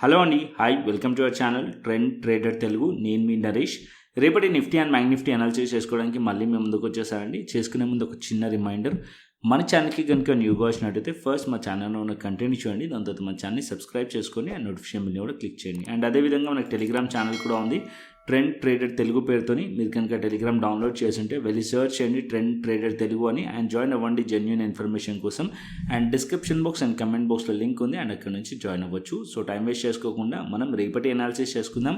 Hello అండి, hi, welcome to our channel trend trader Telugu. నేను మీ నరేష్. రేపటి నిఫ్టీ అండ్ బ్యాంక్నిఫ్టీ అనాలిసిస్ చేసుకోవడానికి మళ్ళీ మేము ముందుకు వచ్చేసారండి. చేసుకునే ముందు ఒక చిన్న రిమైండర్, మన ఛానల్కి కనుక న్యూగా వచ్చినట్టయితే ఫస్ట్ మా ఛానల్లో ఉన్న కంటెంట్ చూడండి, దాని తర్వాత మన ఛానల్ని సబ్స్క్రైబ్ చేసుకొని అండ్ నోటిఫికేషన్ బిల్ని కూడా క్లిక్ చేయండి. అండ్ అదేవిధంగా మనకి టెలిగ్రామ్ ఛానల్ కూడా ఉంది, ట్రెండ్ ట్రేడర్ తెలుగు పేరుతోని. మీరు కనుక టెలిగ్రామ్ డౌన్లోడ్ చేస్తుంటే వెళ్ళి సర్చ్ చేయండి ట్రెండ్ ట్రేడర్ తెలుగు అని, అండ్ జాయిన్ అవ్వండి జెన్యూన్ ఇన్ఫర్మేషన్ కోసం. And description box and comment బాక్స్లో లింక్ ఉంది, అండ్ అక్కడ నుంచి జాయిన్ అవ్వచ్చు. సో టైం వేస్ట్ చేసుకోకుండా మనం రేపటి అనాలిసిస్ చేసుకుందాం,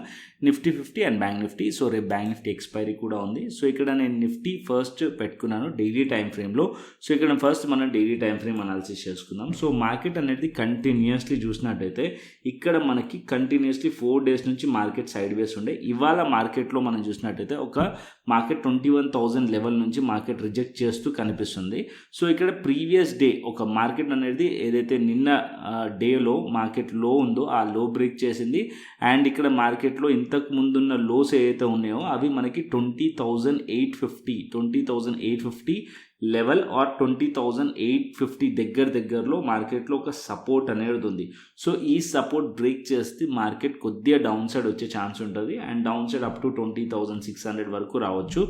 Nifty 50 and bank Nifty. So రేపు బ్యాంక్ నిఫ్టీ ఎక్స్పైరీ కూడా ఉంది. సో ఇక్కడ నేను నిఫ్టీ ఫస్ట్ పెట్టుకున్నాను డైలీ టైం ఫ్రేమ్లో. సో ఇక్కడ ఫస్ట్ మనం డైలీ టైం ఫ్రేమ్ అనాలిసిస్ చేసుకుందాం. సో మార్కెట్ అనేది కంటిన్యూస్లీ చూసినట్టయితే ఇక్కడ మనకి కంటిన్యూస్లీ 4 days నుంచి మార్కెట్ సైడ్ వేస్ ఉండే. ఇవాళ మార్కెట్లో మనం చూసినట్టయితే ఒక మార్కెట్ 21,000 లెవెల్ నుంచి మార్కెట్ రిజెక్ట్ చేస్తూ కనిపిస్తుంది. సో ఇక్కడ ప్రీవియస్ డే ఒక మార్కెట్ అనేది ఏదైతే నిన్న డేలో మార్కెట్ లో ఉందో ఆ లో బ్రేక్ చేసింది. అండ్ ఇక్కడ మార్కెట్లో ఇంతకు ముందున్న లోస్ ఏదైతే ఉన్నాయో అవి మనకి 20,850 లెవెల్ ఆర్ 20,850 దగ్గరలో మార్కెట్లో ఒక సపోర్ట్ అనేది ఉంది. సో ఈ సపోర్ట్ బ్రేక్ చేస్తే మార్కెట్ కొద్దిగా డౌన్ సైడ్ వచ్చే ఛాన్స్ ఉంటుంది, and down side up to 20,600 వరకు రావచ్చు.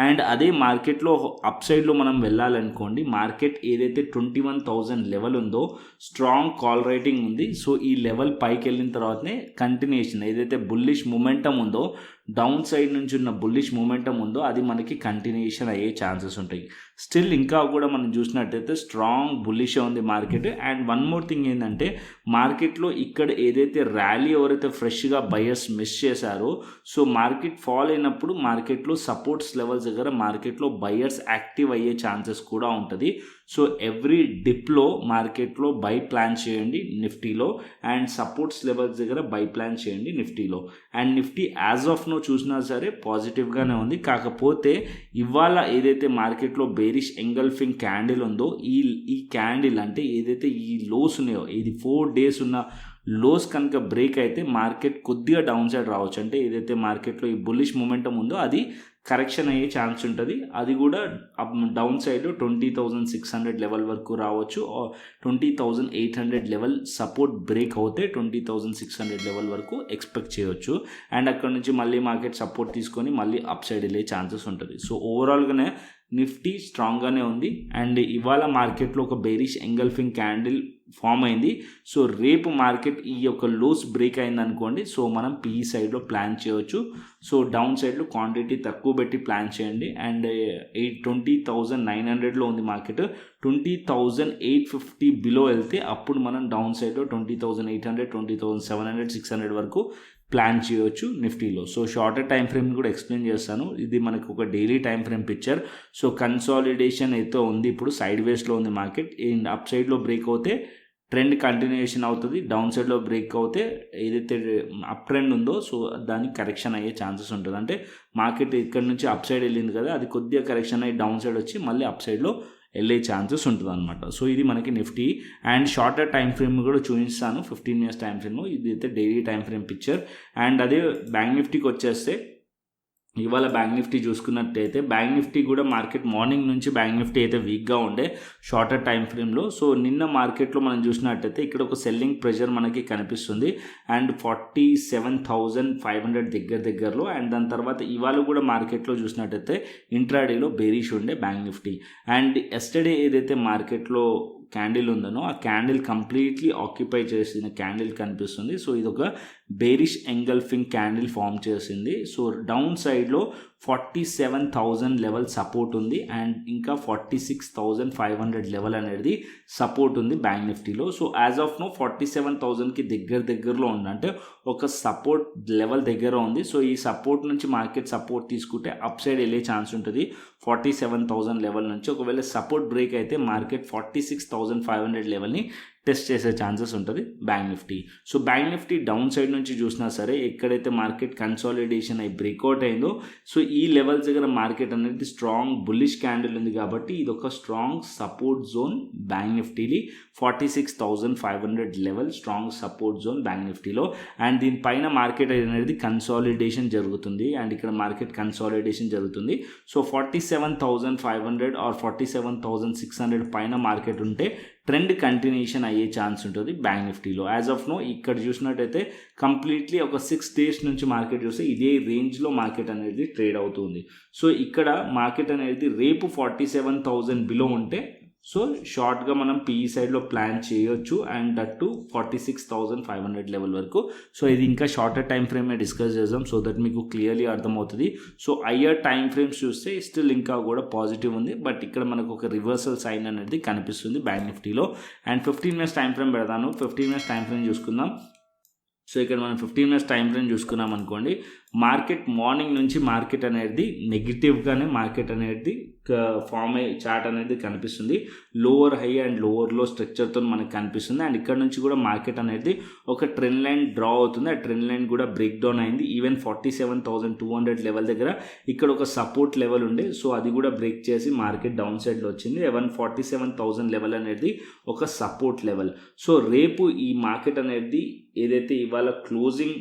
అండ్ అదే మార్కెట్లో అప్ సైడ్లో మనం వెళ్ళాలనుకోండి, మార్కెట్ ఏదైతే 21,000 లెవెల్ ఉందో స్ట్రాంగ్ కాల్ రైటింగ్ ఉంది. సో ఈ లెవెల్ పైకి వెళ్ళిన తర్వాతనే కంటిన్యూషన్ ఏదైతే బుల్లిష్ మూమెంటం ఉందో, డౌన్ సైడ్ నుంచి ఉన్న బుల్లిష్ మూమెంటం ఉందో అది మనకి కంటిన్యూషన్ అయ్యే ఛాన్సెస్ ఉంటాయి. స్టిల్ ఇంకా కూడా మనం చూసినట్టయితే స్ట్రాంగ్ బుల్లిష్ ఉంది market. And one more thing ఏంటంటే, మార్కెట్లో ఇక్కడ ఏదైతే ర్యాలీ ఎవరైతే ఫ్రెష్గా బయర్స్ మిస్ చేశారో, సో మార్కెట్ ఫాల్ అయినప్పుడు మార్కెట్లో సపోర్ట్స్ లెవెల్స్ దగ్గర మార్కెట్లో బయర్స్ యాక్టివ్ అయ్యే ఛాన్సెస్ కూడా ఉంటుంది. సో ఎవ్రీ డిప్లో మార్కెట్లో బై ప్లాన్ చేయండి నిఫ్టీలో, అండ్ సపోర్ట్స్ లెవెల్స్ దగ్గర బై ప్లాన్ చేయండి నిఫ్టీలో. And Nifty as of now చూసినా సరే పాజిటివ్గానే ఉంది. కాకపోతే ఇవాళ ఏదైతే మార్కెట్లో బేరిష్ ఎంగల్ఫింగ్ క్యాండిల్ ఉందో, ఈ క్యాండిల్ అంటే ఏదైతే ఈ లోస్ ఉన్నాయో, ఇది 4 days ఉన్న లోస్ కనుక బ్రేక్ అయితే మార్కెట్ కొద్దిగా డౌన్ సైడ్ రావచ్చు. అంటే ఏదైతే మార్కెట్లో ఈ బుల్లిష్ మూమెంటం ఉందో అది కరెక్షన్ అయ్యే ఛాన్స్ ఉంటుంది. అది కూడా డౌన్ సైడ్ 20,600 లెవెల్ వరకు రావచ్చు. 20,800 లెవెల్ సపోర్ట్ బ్రేక్ అవుతే 20,600 లెవెల్ వరకు ఎక్స్పెక్ట్ చేయవచ్చు. అండ్ అక్కడ నుంచి మళ్ళీ మార్కెట్ సపోర్ట్ తీసుకొని మళ్ళీ అప్ సైడ్ వెళ్ళే ఛాన్సెస్ ఉంటుంది. సో ఓవరాల్గానే నిఫ్టీ స్ట్రాంగ్గానే ఉంది. అండ్ ఇవాళ మార్కెట్లో ఒక బేరిష్ ఎంగల్ఫింగ్ క్యాండిల్ ఫామ్ అయింది. సో రేపు మార్కెట్ ఈ యొక్క లోస్ బ్రేక్ అయింది అనుకోండి, సో మనం పీఈ సైడ్లో ప్లాన్ చేయవచ్చు. సో డౌన్ సైడ్లో క్వాంటిటీ తక్కువ పెట్టి ప్లాన్ చేయండి. అండ్ 20,900లో ఉంది మార్కెట్, 20,850 బిలో వెళ్తే అప్పుడు మనం డౌన్ సైడ్లో 20,800, 20,700, 600 వరకు ప్లాన్ చేయవచ్చు నిఫ్టీలో. సో షార్టర్ టైం ఫ్రేమ్ కూడా ఎక్స్ప్లెయిన్ చేస్తాను. ఇది మనకు ఒక daily time frame picture. So consolidation అయితే ఉంది, ఇప్పుడు సైడ్ వేస్లో ఉంది మార్కెట్. అప్ సైడ్లో బ్రేక్ అవుతే ట్రెండ్ కంటిన్యూషన్ అవుతుంది, డౌన్ సైడ్లో బ్రేక్ అవుతే ఏదైతే అప్ ట్రెండ్ ఉందో సో దానికి కరెక్షన్ అయ్యే ఛాన్సెస్ ఉంటుంది. అంటే మార్కెట్ ఇక్కడ నుంచి అప్ సైడ్ వెళ్ళింది కదా, అది కొద్దిగా కరెక్షన్ అయ్యి డౌన్ సైడ్ వచ్చి మళ్ళీ అప్ సైడ్లో వెళ్ళే ఛాన్సెస్ ఉంటుంది అనమాట. సో ఇది మనకి Nifty. And shorter time frame కూడా చూపిస్తాను, 15 minutes టైం ఫ్రేమ్. ఇది అయితే daily time frame picture. And అదే బ్యాంక్ నిఫ్టీకి వచ్చేస్తే, ఇవాళ బ్యాంక్ నిఫ్టీ చూసుకున్నట్టయితే బ్యాంక్ నిఫ్టీ కూడా మార్కెట్ మార్నింగ్ నుంచి బ్యాంక్ నిఫ్టీ అయితే వీక్గా ఉండే షార్టర్ టైం ఫ్రేమ్లో. సో నిన్న మార్కెట్లో మనం చూసినట్టయితే ఇక్కడ ఒక సెల్లింగ్ ప్రెషర్ మనకి కనిపిస్తుంది, అండ్ 47,500 దగ్గరలో. అండ్ దాని తర్వాత ఇవాళ కూడా మార్కెట్లో చూసినట్టయితే ఇంట్రాడేలో బేరిష్ ఉండే బ్యాంక్ నిఫ్టీ. అండ్ ఎస్టర్డే ఏదైతే మార్కెట్లో క్యాండిల్ ఉందనో ఆ క్యాండిల్ కంప్లీట్లీ ఆక్యుపై చేసిన క్యాండిల్ కనిపిస్తుంది. సో ఇది ఒక బేరిష్ ఎంగల్ఫింగ్ క్యాండిల్ ఫామ్ చేసింది. సో డౌన్ సైడ్లో 47,000 లెవెల్ సపోర్ట్ ఉంది, అండ్ ఇంకా 46,500 లెవెల్ అనేది సపోర్ట్ ఉంది బ్యాంక్ నిఫ్టీలో. సో యాజ్ ఆఫ్ నో 47,000కి దగ్గరలో ఉంది, అంటే ఒక సపోర్ట్ లెవెల్ దగ్గర ఉంది. సో ఈ సపోర్ట్ నుంచి మార్కెట్ సపోర్ట్ తీసుకుంటే అప్ సైడ్ వెళ్ళే ఛాన్స్ ఉంటుంది 47,000 లెవెల్ నుంచి. ఒకవేళ సపోర్ట్ బ్రేక్ అయితే మార్కెట్ 46,500 లెవెల్ని టెస్ట్ చేసే ఛాన్సెస్ ఉంటుంది bank Nifty. So bank Nifty down side నుంచి చూసినా సరే ఎక్కడైతే మార్కెట్ కన్సాలిడేషన్ అయి బ్రేక్అవుట్ అయిందో, సో ఈ లెవెల్స్ దగ్గర మార్కెట్ అనేది స్ట్రాంగ్ బుల్లిష్ క్యాండిల్ ఉంది కాబట్టి ఇది ఒక స్ట్రాంగ్ సపోర్ట్ జోన్ బ్యాంక్ నిఫ్టీలో. 46,500 level strong support zone bank నిఫ్టీలో. అండ్ దీనిపైన మార్కెట్ అనేది కన్సాలిడేషన్ జరుగుతుంది, అండ్ ఇక్కడ మార్కెట్ కన్సాలిడేషన్ జరుగుతుంది. సో 47,500 ఆర్ 47,600 పైన మార్కెట్ ఉంటే ట్రెండ్ కంటిన్యూషన్ అయ్యే ఛాన్స్ ఉంటుంది బ్యాంక్ నిఫ్టీలో. యాజ్ ఆఫ్ నో ఇక్కడ చూసినట్టయితే కంప్లీట్లీ ఒక 6 days నుంచి మార్కెట్ చూస్తే ఇదే రేంజ్లో మార్కెట్ అనేది ట్రేడ్ అవుతుంది. సో ఇక్కడ మార్కెట్ అనేది రేపు 47,000 బిలో ఉంటే సో షార్ట్గా మనం పీఈ సైడ్లో ప్లాన్ చేయొచ్చు అండ్ దట్ టు 46,500 లెవెల్ వరకు. సో ఇది ఇంకా షార్టర్ టైం ఫ్రేమే డిస్కస్ చేద్దాం సో దట్ మీకు క్లియర్లీ అర్థమవుతుంది. సో అయ్యర్ టైం ఫ్రేమ్స్ చూస్తే స్టిల్ ఇంకా కూడా పాజిటివ్ ఉంది, బట్ ఇక్కడ మనకు ఒక రివర్సల్ సైన్ అనేది కనిపిస్తుంది బ్యాంక్ నిఫ్టీలో. అండ్ 15 minutes టైం ఫ్రేమ్ పెడతాను. 15 minutes టైం ఫ్రేమ్ చూసుకుందాం. సో ఇక్కడ మనం 15 minutes టైం ఫ్రేమ్ చూసుకున్నాం అనుకోండి, మార్కెట్ మార్నింగ్ నుంచి మార్కెట్ అనేది నెగిటివ్గానే మార్కెట్ అనేది ఫామ్ అయ్యే చార్ట్ అనేది కనిపిస్తుంది. లోవర్ హై అండ్ లోవర్ లో స్ట్రక్చర్తో మనకు కనిపిస్తుంది. అండ్ ఇక్కడ నుంచి కూడా మార్కెట్ అనేది ఒక ట్రెండ్ లైన్ డ్రా అవుతుంది. ఆ ట్రెండ్ లైన్ కూడా బ్రేక్ డౌన్ అయింది. ఈవెన్ 47,200 లెవెల్ దగ్గర ఇక్కడ ఒక సపోర్ట్ లెవెల్ ఉండే, సో అది కూడా బ్రేక్ చేసి మార్కెట్ డౌన్ సైడ్లో వచ్చింది. 47,000 లెవెల్ అనేది ఒక సపోర్ట్ లెవెల్. సో రేపు ఈ మార్కెట్ అనేది ఏదైతే ఇవాళ క్లోజింగ్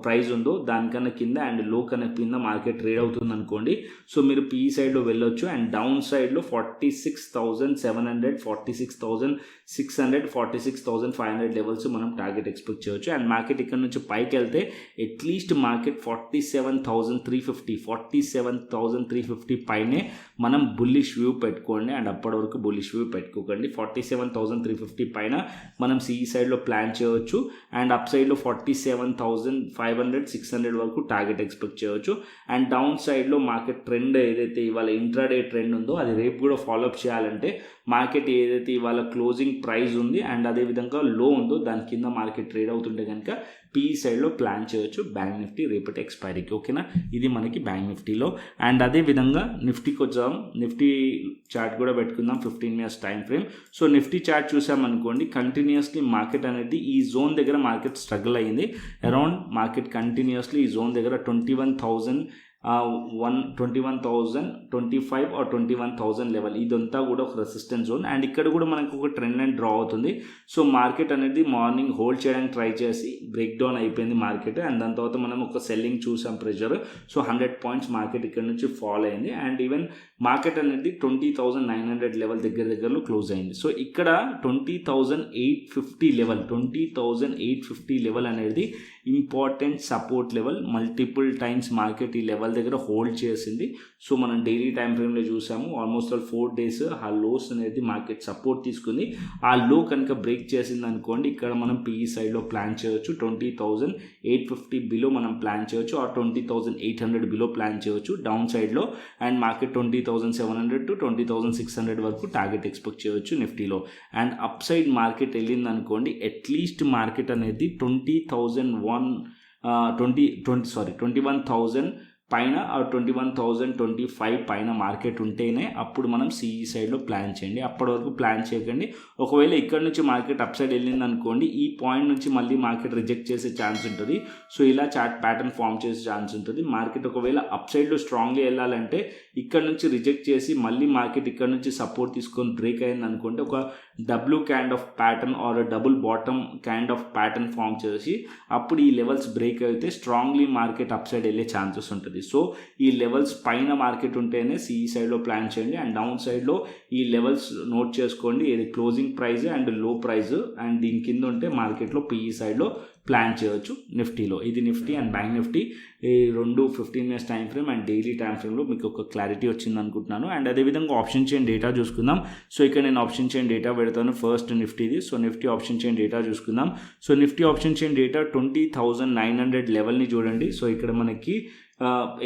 ప్రైస్ ఉందో దానికన్నా కింద అండ్ లో కన్నా కింద మార్కెట్ ట్రేడ్ అవుతుంది అనుకోండి. సో మీరు పీ సైడ్లో వెళ్ళొచ్చు అండ్ డౌన్ సైడ్లో 46,700, 46,600, 46,500 లెవెల్స్ మనం టార్గెట్ ఎక్స్పెక్ట్ చేయొచ్చు. అండ్ మార్కెట్ ఇక్కడ నుంచి పైకి వెళ్తే అట్లీస్ట్ మార్కెట్ 47,350, 47,350 పైనే మనం బుల్లిష్ వ్యూ పెట్టుకోండి. అండ్ అప్పటి వరకు బుల్లిష్ వ్యూ పెట్టుకోకండి. 47,350 పైన మనం సిఈ సైడ్లో ప్లాన్ చేయవచ్చు అండ్ అప్ సైడ్లో 47,500, 600 వరకు టార్గెట్ ఎక్స్పెక్ట్ చేయవచ్చు. అండ్ డౌన్ సైడ్లో మార్కెట్ ట్రెండ్ ఏదైతే ఇవాళ ఇంట్రాడే ట్రెండ్ ఉందో అది రేపు కూడా ఫాలోఅప్ చేయాలంటే మార్కెట్ ఏదైతే ఇవాళ క్లోజింగ్ ప్రైస్ ఉంది అండ్ అదేవిధంగా లో ఉందో దాని కింద మార్కెట్ ట్రేడ్ అవుతుంటే కనుక పీఈ సైడ్లో ప్లాన్ చేయొచ్చు బ్యాంక్ నిఫ్టీ రేపటి ఎక్స్పైరీకి. ఓకేనా, ఇది మనకి బ్యాంక్ నిఫ్టీలో. అండ్ అదేవిధంగా నిఫ్టీకి వచ్చాం. నిఫ్టీ చార్ట్ కూడా పెట్టుకుందాం 15 minutes time frame. So Nifty chart చూసామనుకోండి, కంటిన్యూస్లీ మార్కెట్ అనేది ఈ జోన్ దగ్గర మార్కెట్ స్ట్రగుల్ అయ్యింది. అరౌండ్ మార్కెట్ కంటిన్యూస్లీ ఈ జోన్ దగ్గర 21,025 or 21,000 లెవెల్ ఇదంతా కూడా ఒక రెసిస్టెన్స్ జోన్. అండ్ ఇక్కడ కూడా మనకు ఒక ట్రెండ్ లైన్ డ్రా అవుతుంది. సో మార్కెట్ అనేది మార్నింగ్ హోల్డ్ చేయడానికి ట్రై చేసి బ్రేక్ డౌన్ అయిపోయింది మార్కెట్. అండ్ దాని తర్వాత మనం ఒక సెల్లింగ్ చూసాం ప్రెషర్. సో 100 points మార్కెట్ ఇక్కడ నుంచి ఫాల్ అయింది. అండ్ ఈవెన్ మార్కెట్ అనేది 20,900 లెవెల్ దగ్గరలో క్లోజ్ అయింది. సో ఇక్కడ 20,850 లెవెల్, 20,850 లెవెల్ అనేది important support level. Multiple times market ఈ లెవెల్ దగ్గర హోల్డ్ చేసింది. సో మనం డైలీ టైం ఫ్రేమ్లో చూసాము ఆల్మోస్ట్ 4 days ఆ లోస్ అనేది మార్కెట్ సపోర్ట్ తీసుకుంది. ఆ లో కనుక బ్రేక్ చేసింది అనుకోండి, ఇక్కడ మనం పీఈ సైడ్లో ప్లాన్ చేయొచ్చు. 20,850 బిలో మనం ప్లాన్ చేయొచ్చు ఆర్ 20,800 బిలో ప్లాన్ చేయొచ్చు డౌన్ సైడ్లో. అండ్ మార్కెట్ 20,700 to 20,600 వరకు టార్గెట్ ఎక్స్పెక్ట్ చేయొచ్చు నిఫ్టీలో. అండ్ అప్ సైడ్ మార్కెట్ వెళ్ళింది అనుకోండి, అట్లీస్ట్ మార్కెట్ అనేది 21,000 పైన 21,025 పైన మార్కెట్ ఉంటేనే అప్పుడు మనం సిఈ సైడ్లో ప్లాన్ చేయండి. అప్పటి వరకు ప్లాన్ చేయకండి. ఒకవేళ ఇక్కడ నుంచి మార్కెట్ అప్ సైడ్ వెళ్ళింది అనుకోండి, ఈ పాయింట్ నుంచి మళ్ళీ మార్కెట్ రిజెక్ట్ చేసే ఛాన్స్ ఉంటుంది. సో ఇలా చార్ట్ ప్యాటర్న్ ఫామ్ చేసే ఛాన్స్ ఉంటుంది. మార్కెట్ ఒకవేళ అప్ సైడ్లో స్ట్రాంగ్లీ వెళ్ళాలంటే ఇక్కడ నుంచి రిజెక్ట్ చేసి మళ్ళీ మార్కెట్ ఇక్కడ నుంచి సపోర్ట్ తీసుకొని బ్రేక్ అయింది అనుకోండి, ఒక W kind of pattern or double bottom kind of pattern form చేసి అప్పుడు ఈ లెవెల్స్ బ్రేక్ అయితే స్ట్రాంగ్లీ మార్కెట్ అప్ సైడ్ వెళ్ళే ఛాన్సెస్ ఉంటుంది. సో ఈ లెవెల్స్ పైన మార్కెట్ ఉంటేనే సిఈ సైడ్లో ప్లాన్ చేయండి. అండ్ డౌన్ సైడ్లో ఈ లెవెల్స్ నోట్ చేసుకోండి, ఇది closing price and low price. And దీని కింద ఉంటే మార్కెట్లో పీఈ సైడ్లో ప్లాన్ చేయొచ్చు నిఫ్టీలో. ఇది నిఫ్టీ అండ్ బ్యాంక్ నిఫ్టీ ఈ రెండు 15 minutes time frame and daily time ఫ్రేమ్లో మీకు ఒక క్లారిటీ వచ్చింది అనుకుంటున్నాను. అండ్ అదేవిధంగా ఆప్షన్ చైన్ డేటా చూసుకుందాం. సో ఇక్కడ నేను ఆప్షన్ చైన్ డేటా పెడతాను. ఫస్ట్ నిఫ్టీది. So Nifty option chain data చూసుకుందాం. So Nifty option chain data 20,900 లెవెల్ని చూడండి. సో ఇక్కడ మనకి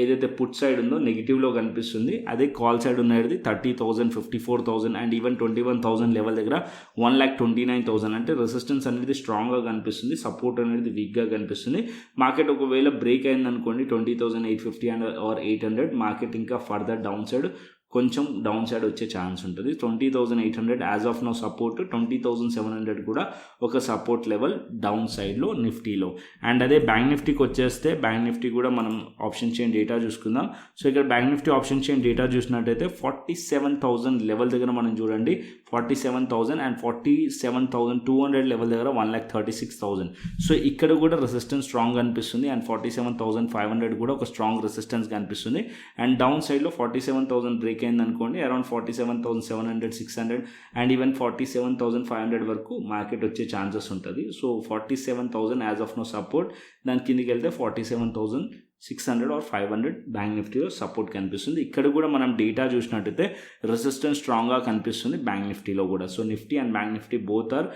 ఏదైతే పుట్ సైడ్ ఉందో నెగిటివ్లో కనిపిస్తుంది. అదే కాల్ సైడ్ ఉన్నది 30,000, 54,000 అండ్ ఈవెన్ 21,000 లెవెల్ దగ్గర 1,29,000 అంటే రెసిస్టెన్స్ అనేది స్ట్రాంగ్గా కనిపిస్తుంది, సపోర్ట్ అనేది వీక్గా కనిపిస్తుంది. మార్కెట్ ఒకవేళ బ్రేక్ అయింది అనుకోండి 20,850 అండ్ ఆర్ 800 మార్కెట్ ఇంకా ఫర్దర్ డౌన్ సైడ్ కొంచెం డౌన్ సైడ్ వచ్చే ఛాన్స్ ఉంటుంది. 20,800 యాజ్ ఆఫ్ నో సపోర్ట్, 20,700 కూడా ఒక సపోర్ట్ లెవెల్ డౌన్ సైడ్లో నిఫ్టీలో. అండ్ అదే బ్యాంక్ నిఫ్టీకి వచ్చేస్తే బ్యాంక్ నిఫ్టీ కూడా మనం ఆప్షన్ చైన్ డేటా చూసుకుందాం. సో ఇక్కడ bank Nifty option chain data చూసినట్టయితే 47,000 లెవెల్ దగ్గర మనం చూడండి 47,000 అండ్ 47,200 లెవెల్ దగ్గర 1,36,000. సో ఇక్కడ కూడా రెసిస్టెన్స్ స్ట్రాంగ్ అనిపిస్తుంది అండ్ 47,500 కూడా ఒక స్ట్రాంగ్ రెసిస్టెన్స్ కనిపిస్తుంది. అండ్ డౌన్ సైడ్లో 47,000 బ్రేక్ అయింది అనుకోండి, అరౌండ్ 47,700, 600 అండ్ ఈవెన్ 47,500 వరకు మార్కెట్ వచ్చే ఛాన్సెస్ ఉంటుంది. So 47,000 as of now support, దాని కిందికి వెళ్తే 47,600 or 500 బ్యాంక్ నిఫ్టీలో సపోర్ట్ కనిపిస్తుంది. ఇక్కడ కూడా మనం డేటా చూసినట్టయితే రెసిస్టెన్స్ స్ట్రాంగ్గా కనిపిస్తుంది బ్యాంక్ నిఫ్టీలో కూడా. So Nifty and bank Nifty both are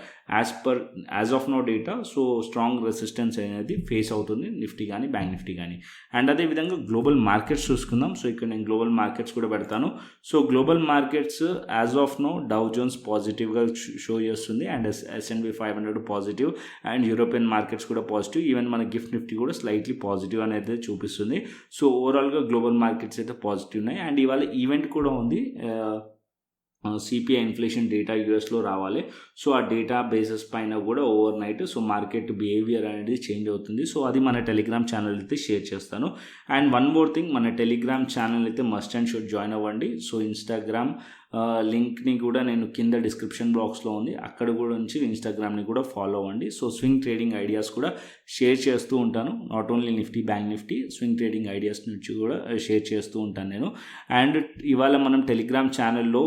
as of now data so strong resistance అనేది ఫేస్ అవుతుంది నిఫ్టీ కానీ బ్యాంక్ నిఫ్టీ కానీ. అండ్ అదేవిధంగా గ్లోబల్ మార్కెట్స్ చూసుకుందాం. సో ఇక్కడ నేను గ్లోబల్ మార్కెట్స్ కూడా పెడతాను. So global markets as of now Dow Jones పాజిటివ్గా షో చేస్తుంది and S&P 500 positive and European markets కూడా పాజిటివ్. ఈవెన్ మన గిఫ్ట్ నిఫ్టీ కూడా స్లైట్లీ పాజిటివ్ అనేది చూపిస్తుంది. సో ఓవరాల్గా గ్లోబల్ మార్కెట్స్ అయితే పాజిటివ్ ఉన్నాయి. అండ్ ఇవాళ ఈవెంట్ కూడా ఉంది, సిపిఐ ఇన్ఫ్లేషన్ డేటా యూఎస్లో రావాలి. సో ఆ డేటా బేసిస్ పైన కూడా over night so market behaviour అనేది చేంజ్ అవుతుంది. సో అది మన టెలిగ్రామ్ ఛానల్ అయితే షేర్ చేస్తాను. అండ్ వన్ మోర్ థింగ్, మన టెలిగ్రామ్ ఛానల్ అయితే మస్ట్ అండ్ షుడ్ జాయిన్ అవ్వండి. సో ఇన్స్టాగ్రామ్ లింక్ని కూడా నేను కింద డిస్క్రిప్షన్ బాక్స్లో ఉంది, అక్కడ కూడా నుంచి ఇన్స్టాగ్రామ్ని కూడా ఫాలో అవ్వండి. సో స్వింగ్ ట్రేడింగ్ ఐడియాస్ కూడా షేర్ చేస్తూ ఉంటాను. Not only Nifty bank Nifty, swing trading ideas నుంచి కూడా షేర్ చేస్తూ ఉంటాను నేను. అండ్ ఇవాళ మనం టెలిగ్రామ్ ఛానల్లో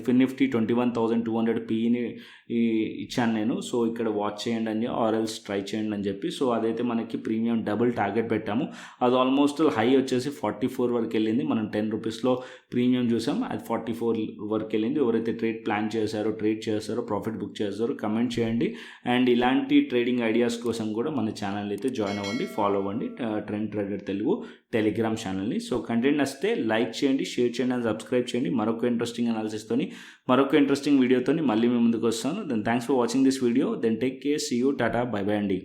ఫిన్నిఫ్టీ 21,200 పీని ఇచ్చాను నేను. సో ఇక్కడ వాచ్ చేయండి అని ఆర్ఎల్స్ ట్రై చేయండి అని చెప్పి. సో అదైతే మనకి ప్రీమియం డబుల్ టార్గెట్ పెట్టాము. అది ఆల్మోస్ట్ హై వచ్చేసి 44 వరకు వెళ్ళింది. మనం 10 రూపీస్లో ప్రీమియం చూసాం, అది 44 వరకు వెళ్ళింది. ఎవరైతే ట్రేడ్ చేశారో ప్రాఫిట్ బుక్ చేశారో కమెంట్ చేయండి. అండ్ ఇలాంటి ట్రేడింగ్ ఐడియాస్ కోసం కూడా మన ఛానల్ అయితే జాయిన్ అవ్వండి, ఫాలో అవ్వండి ట్రెండ్ ట్రేడర్ తెలుగు టెలిగ్రామ్ ఛానల్ని. సో కంటెంట్ నచ్చితే లైక్ చేయండి, షేర్ చేయండి అండ్ సబ్స్క్రైబ్ చేయండి. మరొక ఇంట్రెస్టింగ్ అనాలిసిస్తోని మరొక ఇంట్రెస్టింగ్ వీడియోతో మళ్ళీ మీ ముందుకు వస్తాను. Then thanks for watching this video. Then take care, see you, tata, bye bye అండి.